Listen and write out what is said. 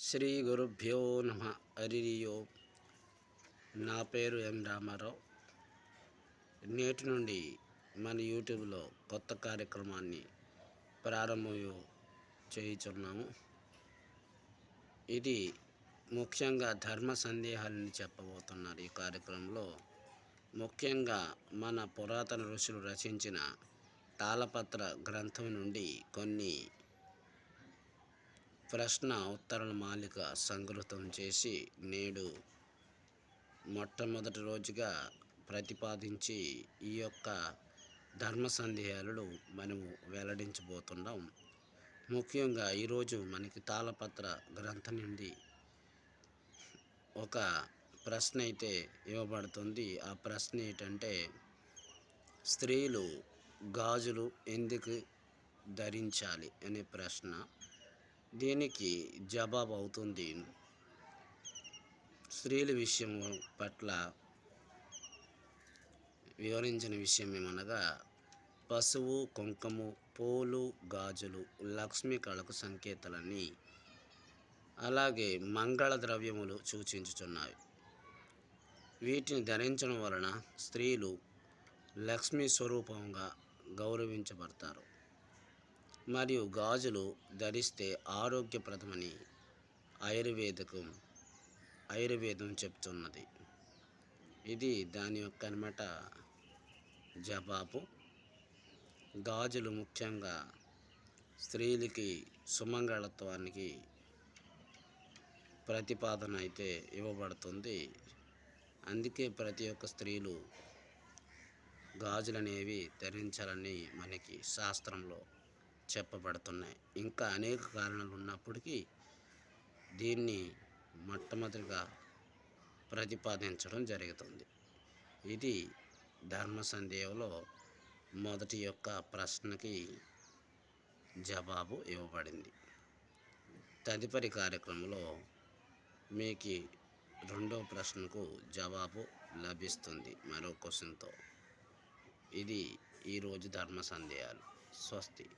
శ్రీ గురుభ్యో నమ. హరి ఓం. నా పేరు ఎం రామారావు. నేటి నుండి మన యూట్యూబ్లో కొత్త కార్యక్రమాన్ని ప్రారంభం చేయుచున్నాము. ఇది ముఖ్యంగా ధర్మ సందేహాలని చెప్పబోతున్నారు. ఈ కార్యక్రమంలో ముఖ్యంగా మన పురాతన ఋషులు రచించిన తాళపత్ర గ్రంథం నుండి కొన్ని ప్రశ్న ఉత్తరాల మాలిక సంగృహం చేసి నేడు మొట్టమొదటి రోజుగా ప్రతిపాదించి ఈ యొక్క ధర్మ సందేహాలను మనము వెల్లడించబోతున్నాం. ముఖ్యంగా ఈరోజు మనకి తాళపత్ర గ్రంథం నుండి ఒక ప్రశ్న అయితే ఇవ్వబడుతుంది. ఆ ప్రశ్న ఏంటంటే, స్త్రీలు గాజులు ఎందుకు ధరించాలి అనే ప్రశ్న. దీనికి జవాబు అవుతుంది, స్త్రీల విషయం పట్ల వివరించిన విషయం ఏమనగా, పసుపు, కుంకుమ, పూలు, గాజులు లక్ష్మీ కళకు సంకేతాలని, అలాగే మంగళ ద్రవ్యములు సూచించుచున్నాయి. వీటిని ధరించడం వలన స్త్రీలు లక్ష్మీ స్వరూపంగా గౌరవించబడతారు. మరియు గాజులు ధరిస్తే ఆరోగ్యప్రదమని ఆయుర్వేదం చెప్తున్నది. ఇది దాని యొక్క అన్నమాట జవాబు. గాజులు ముఖ్యంగా స్త్రీలకి సుమంగళత్వానికి ప్రతిపాదన అయితే ఇవ్వబడుతుంది. అందుకే ప్రతి ఒక్క స్త్రీలు గాజులు అనేవి ధరించాలని మనకి శాస్త్రంలో చెప్పబడుతున్నాయి. ఇంకా అనేక కారణాలు ఉన్నప్పటికీ దీన్ని మొట్టమొదటిగా ప్రతిపాదించడం జరుగుతుంది. ఇది ధర్మ సందేహంలో మొదటి యొక్క ప్రశ్నకి జవాబు ఇవ్వబడింది. తదుపరి కార్యక్రమంలో మీకు రెండో ప్రశ్నకు జవాబు లభిస్తుంది మరో క్వశ్చన్తో. ఇది ఈరోజు ధర్మ సందేహాలు. స్వస్తి.